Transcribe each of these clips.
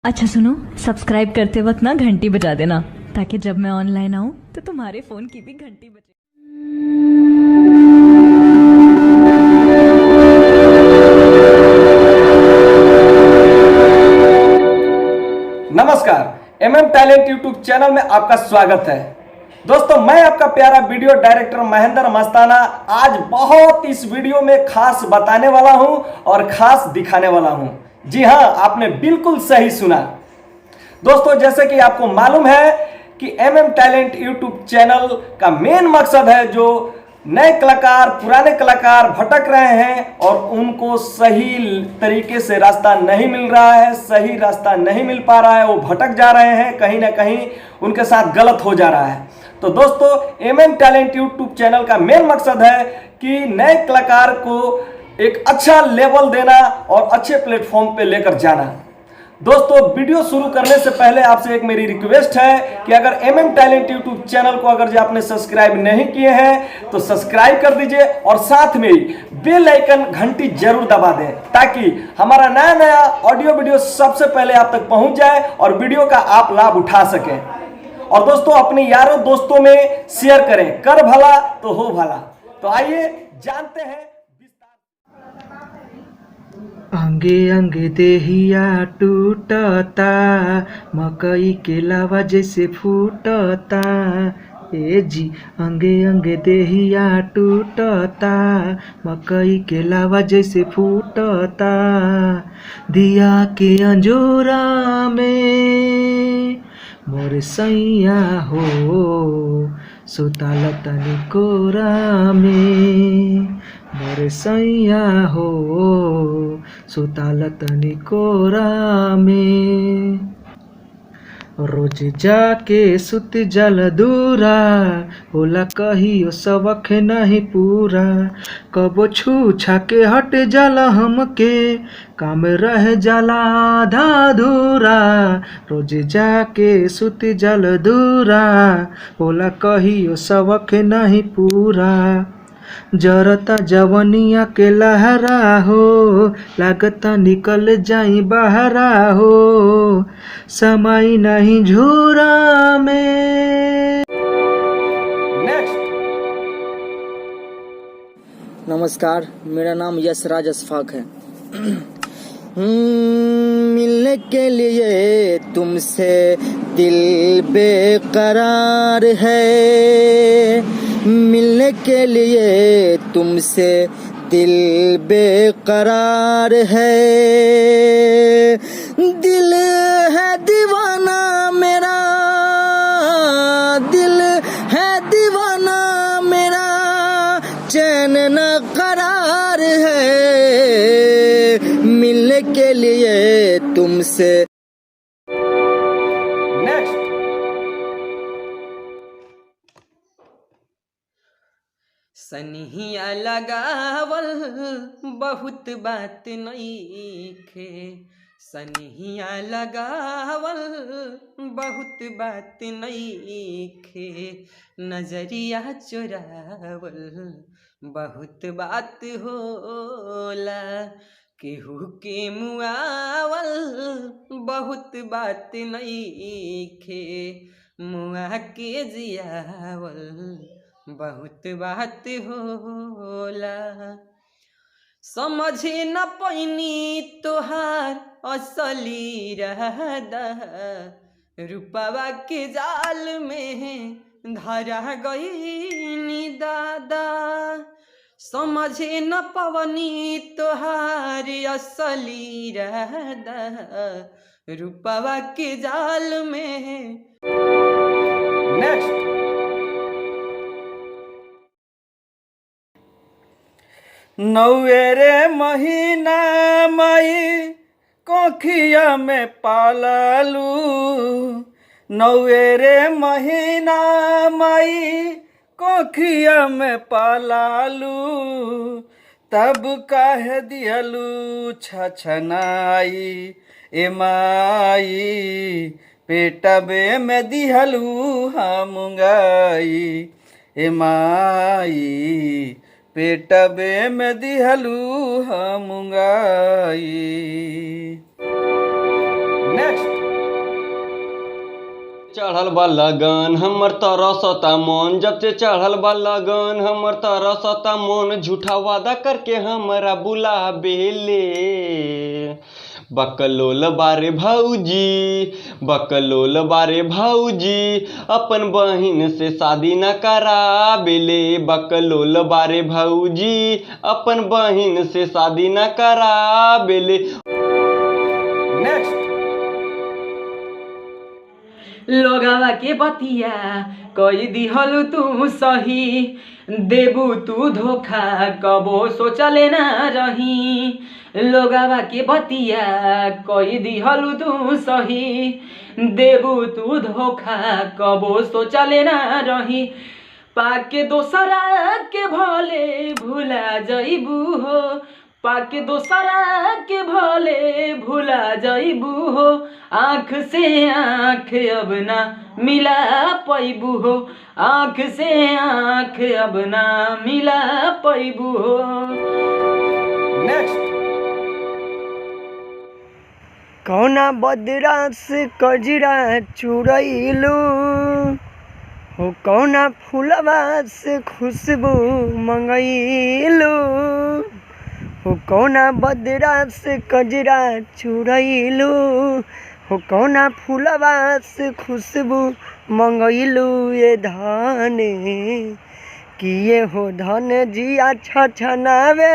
अच्छा सुनो, सब्सक्राइब करते वक्त ना घंटी बजा देना ताकि जब मैं ऑनलाइन आऊँ तो तुम्हारे फ़ोन की भी घंटी बजे। नमस्कार, टैलेंट यूट्यूब चैनल में आपका स्वागत है। दोस्तों, मैं आपका प्यारा वीडियो डायरेक्टर महेंद्र मस्ताना आज बहुत इस वीडियो में खास बताने वाला हूं और खास दिखाने वाला हूं। जी हां, आपने बिल्कुल सही सुना। दोस्तों, जैसे कि आपको मालूम है कि टैलेंट यूट्यूब चैनल का मेन मकसद है जो नए कलाकार, पुराने कलाकार भटक रहे हैं और उनको सही तरीके से रास्ता नहीं मिल रहा है, सही रास्ता नहीं मिल पा रहा है, वो भटक जा रहे हैं, कहीं ना कहीं उनके साथ गलत हो जा रहा है। तो दोस्तों, टैलेंट यूट्यूब चैनल का मेन मकसद है कि नए कलाकार को एक अच्छा लेवल देना और अच्छे प्लेटफॉर्म पे लेकर जाना। दोस्तों, वीडियो शुरू करने से पहले आपसे एक मेरी रिक्वेस्ट है कि अगर टैलेंट यूट्यूब चैनल को अगर आपने सब्सक्राइब नहीं किए हैं तो सब्सक्राइब कर दीजिए और साथ में बेल आइकन घंटी जरूर दबा दें ताकि हमारा नया नया ऑडियो वीडियो सबसे पहले आप तक पहुंच जाए और वीडियो का आप लाभ उठा सकें। और दोस्तों, अपने यारों दोस्तों में शेयर करें, कर भला तो हो भला। तो आइए जानते हैं। अंगे अंगे देहिया टूटता, मकई के लावा जैसे फूटता। ए जी, अंगे अंगे देहिया टूटता, मकई के लावा जैसे फूटता। दिया के अंजोरा में मोर सैया हो, सुताल तनी कोरा में मोर सैया हो, सुताल तनी कोरा में। रोज जाके सुत जल दूरा, होला कहियो सबक नहीं पूरा। कबो छू छाके हट जाला हमके, काम रह जाला आधा अधूरा। रोज जाके सुत जल दूरा, होला कहियो सबक नहीं पूरा। जरता जवनिया के लहरा हो, लागता निकल जाई बहरा हो, समाई नहीं झूरा में। नमस्कार, मेरा नाम यशराज अशफाक है। मिलने के लिए तुमसे दिल बेकरार है, मिलने के लिए तुमसे दिल बेकरार है। दिल है दीवाना मेरा, दिल है दीवाना मेरा, चैन न करार है। मिलने के लिए तुमसे। सनिहिया लगावल बहुत बात नइखे, सनिहिया लगावल बहुत बात नइखे, नजरिया चुरावल बहुत बात होला, केहू के मुआवल बहुत बात नइखे, मुआ के जियावल बहुत बात होला। समझे न पैनी तोहार असली रहदा, रूपवा के जाल में धरा गईनी दादा। समझे न पवनी तोहार असली रहदा, रूपवा के जाल में। नौरे महीना मई कोखिया में पाललू, नौरे महीना मई कोखिया में पाललू, तब कह दियलू छछनाई ए माई, पेटबे में दिहलू हमंगाई ए माई, पेटबे में दिहलू हमंगाई। नेक्स्ट। चढ़ल बा लगन हमर तरसता मन, जब से चढ़ल बा लगन हमर तरसता मन, झूठा वादा करके हमरा बुला बेले। बकलोल बारे भौजी, बकलोल बारे भौजी, अपन बहिन से शादी न कराबेले। बकलोल बारे भौजी, अपन बहिन से शादी न कराबेले। नेक्स्ट। लोगवा के बतिया कई दिहलु तू सही, देबू तू धोखा कबो सोचले ना रही। लोगवा के बतिया कई दिहलु तू सही, देबू तू धोखा कबो सोचले ना रही। पाके दोसरा के भले भुला जइबू हो, पाके दोसरा के भले भुला जइबू हो। आँख से आँख अब ना मिला पैबू हो, आँख से आँख अब ना मिला पैबू हो। नेक्स्ट। कौना बदरा से कजरा चुरैलू हो, कौना फूलवा से खुशबू मंगैलू हो, कौना बदरा से कजरा चुरैलू हो, कौना फूलवा से खुशबू मंगैलू। ये धन किए हो धन जिया छछनावे,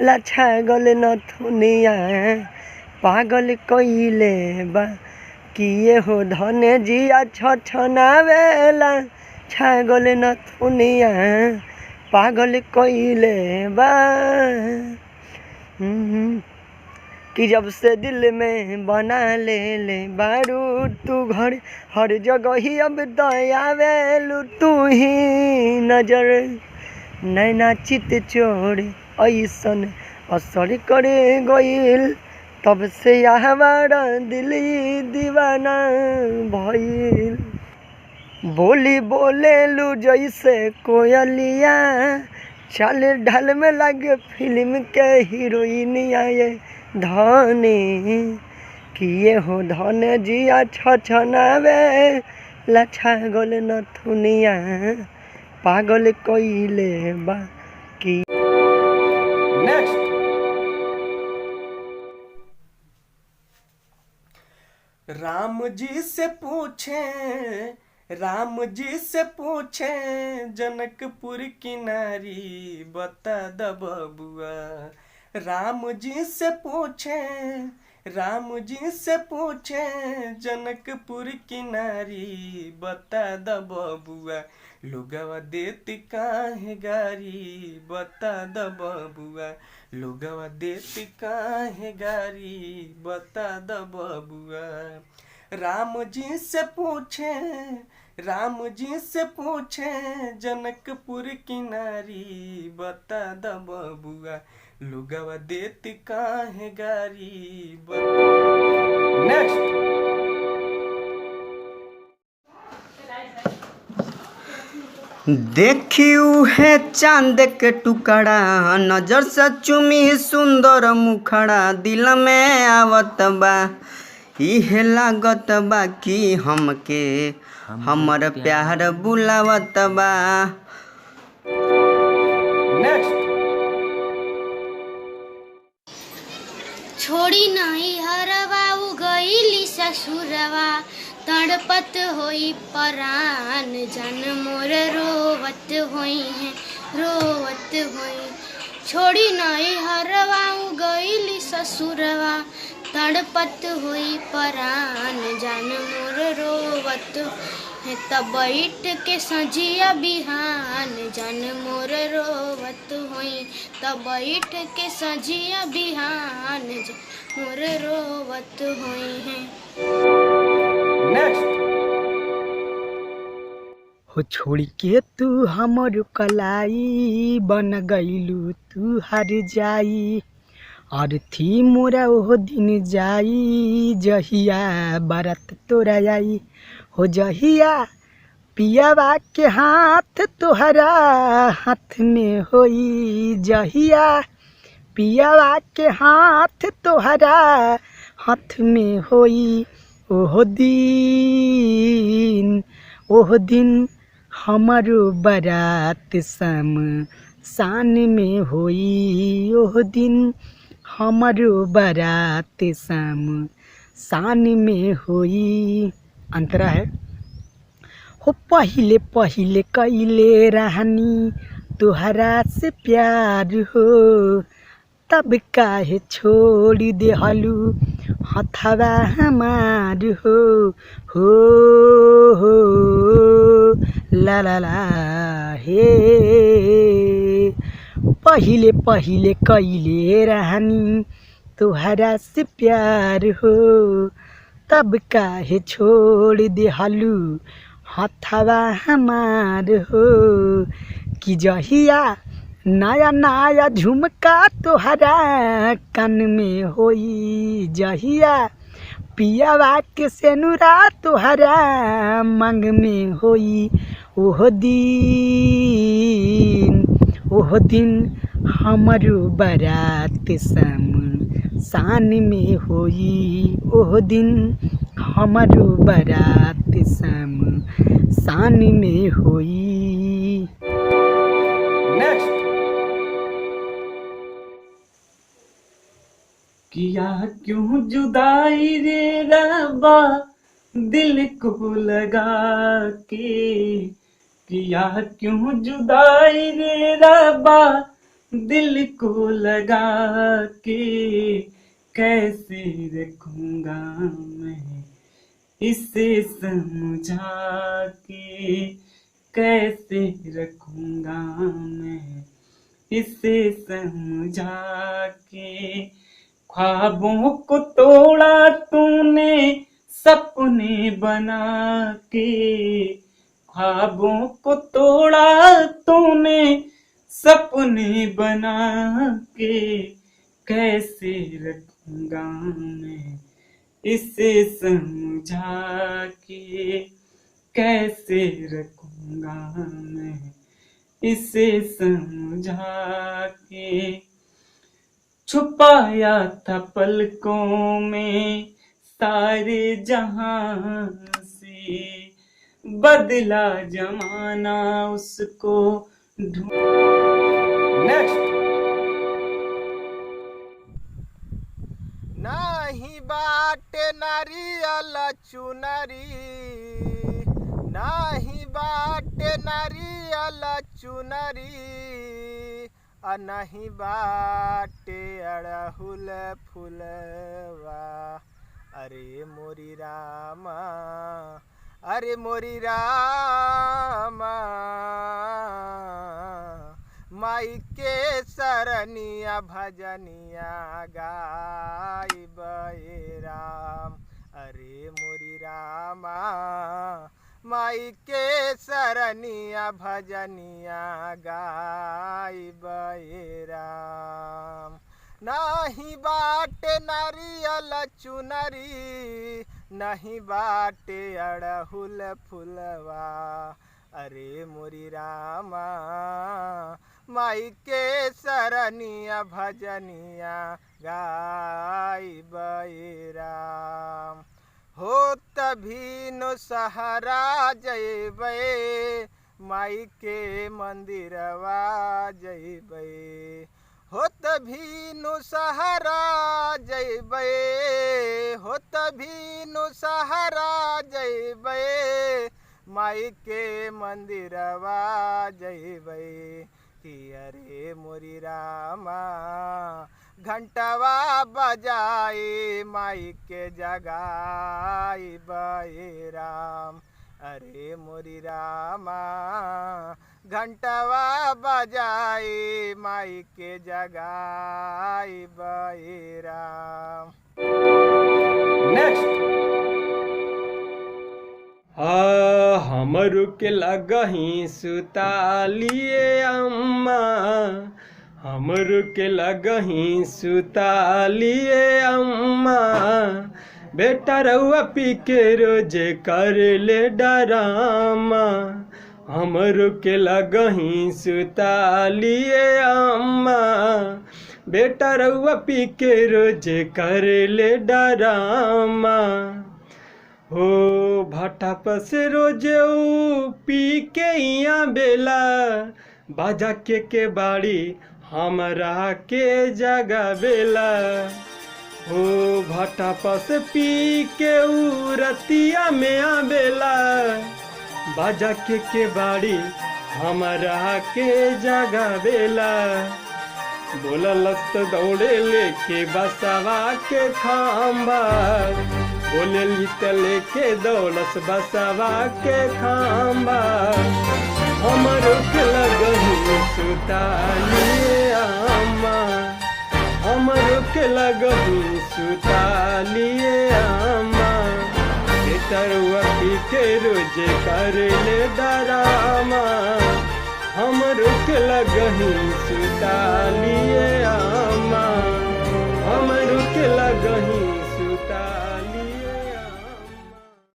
लछागल नथुनिया पागल कइले बा। किए हो धन जिया छछनावे, लछागल नथुनिया पागल कइले बा। कि जब से दिल में बना ले बारू तू घर, हर जगह ही अब दयावेलू तू ही नजर। नैना चित चोर ऐसन असर करे गइल, तब से हमारा दिल दीवाना भइल। बोली बोलेलू जैसे कोयलिया, चाल ढाल में लगे फिल्म के हीरोइनिया। ये धनी किए हो धन जिया छछनावे, लछागल नथुनिया पागल कइले बा। कि नेक्स्ट। राम जी से पूछे, राम जी से पूछे, जनकपुर की नारी बता द बबुआ। राम जी से पूछे, राम जी से पूछे, जनकपुर की नारी बता द बबुआ। लोगवा देती काहे गारी बता द बबुआ। लोगवा देती काहे गारी बता द बबुआ। राम जी से पूछे, राम जी से पूछे, जनकपुर की नारी बता द बबुआ। लोगवा देती काहे गारी नेक्स्ट। देखियू है चांद के टुकड़ा, नजर से चुमी सुंदर मुखड़ा, दिल में आवत बा इहे लागत बा कि हमके हमर प्यार बुलावत बा। नेक्स्ट। छोड़ी नहीं हरवा उ गईली ससुरवा, तड़पत होई परान जन मोर रोवत होई है रोवत होई। छोड़ी नहीं हरवा उ गईली ससुरवा, तड़पत होई परान जन मोर रोवत है। तब बैठ के सजिया बिहान जन मोर रोवत होई, तब बैठ के सजिया बिहान जन मोर रोवत होई है। नेक्स्ट। हो छोड़ के तू हमर कलाई, बन गईलू तू हर जाई। और थी मोरा ओ दिन जाई, जहिया बारात तोरा आई। हो जहिया पियावा के हाथ तोहरा हाथ में होई, जहिया पियावा के हाथ तोहरा हाथ में होई ओह दिन हमारो बारात शान में होई ओह दिन हमारो बारात शान में होई। अंतरा है हो पहिले पहिले कैले रहनी तुहरा से प्यार हो, तब काहे छोड़ देहलू हथवा हमार हो हो ला ला ला हे। पहिले पहिले कैले रहनी तुहरा से प्यार हो, तब काहे छोड़ देहलू हथवा हमार हो। कि जहिया नया नया झुमका तोहरा कान में होई, जहिया पियावा के सेनुरा तोहरा मांग में होई ओह दिन हमारो बारात शान में होई ओह दिन हमारो बारात शान में होई। नेक्स्ट। किया क्यों जुदाई रे रब्बा दिल को लगा के, किया क्यों जुदाई रे रब्बा दिल को लगा के, कैसे रखूंगा मैं इसे समझा के, कैसे रखूंगा मैं इसे समझा के। ख्वाबों को तोड़ा तूने सपने बना के, ख्वाबों को तोड़ा तूने सपने बना के, कैसे रखूंगा मैं इसे समझा के, कैसे रखूंगा मैं इसे समझा के। छुपाया था पलकों में सारे जहां से, बदला जमाना उसको नेक्स्ट। नाही बाटे नारियल चुनरी, नाही बाटे नारियल चुनरी, नहीं बाटे अड़हुल फुलवा। अरे मोरी रामा, अरे मोरी रामा, माई के सरनिया भजनिया गाइब राम। अरे मोरी रामा, माई के सरनिया भजनिया गाइब राम। नहीं बाटे नारियल चुनरी, नहीं बाटे अड़हुल फुलवा। अरे मोरी रामा, माई के सरनिया भजनिया गाइब राम। हो तभी नो सहारा जइबै, माई के मंदिरवा जइबै। हो तभी नु सहारा जइबै, हो तभी नु सहारा जइबै, माई के मंदिरवा जइबै। कि अरे मोरी रामा, घंटवा बजाई माई के जगाई राम। अरे मोरी रामा, घंटवा बजाई माई के जगाई राम। नेक्स्ट। हमरू के लगही सुतालिए अम्मा, हमरू के लगही सुतालिए अम्मा, बेटा रउआ पी के रोजे कर ले डरामा। हमरू के लगही सुतालिए अम्मा, बेटा रउआ पी के रोज कर ले डरामा हो भाटा पस रोज पी के यहाँ बेला बाजा के बाड़ी हमरा के जगा बेला हो भाटा पस पी के रतिया में आबेला बाजा के बाड़ी हमरा के जगा बेला बोललस दौड़े लेके बसवा के खाम्बा बोलेली त लेके दौड़स बसवा के खाम्बा हमरो के लगही सुतालिए आमा हमरो के लगही सुतालिए आमा तरुआ पी के रोज कर ले डरामा हमरो के लगही सुतालिए आमा हमरो के लगही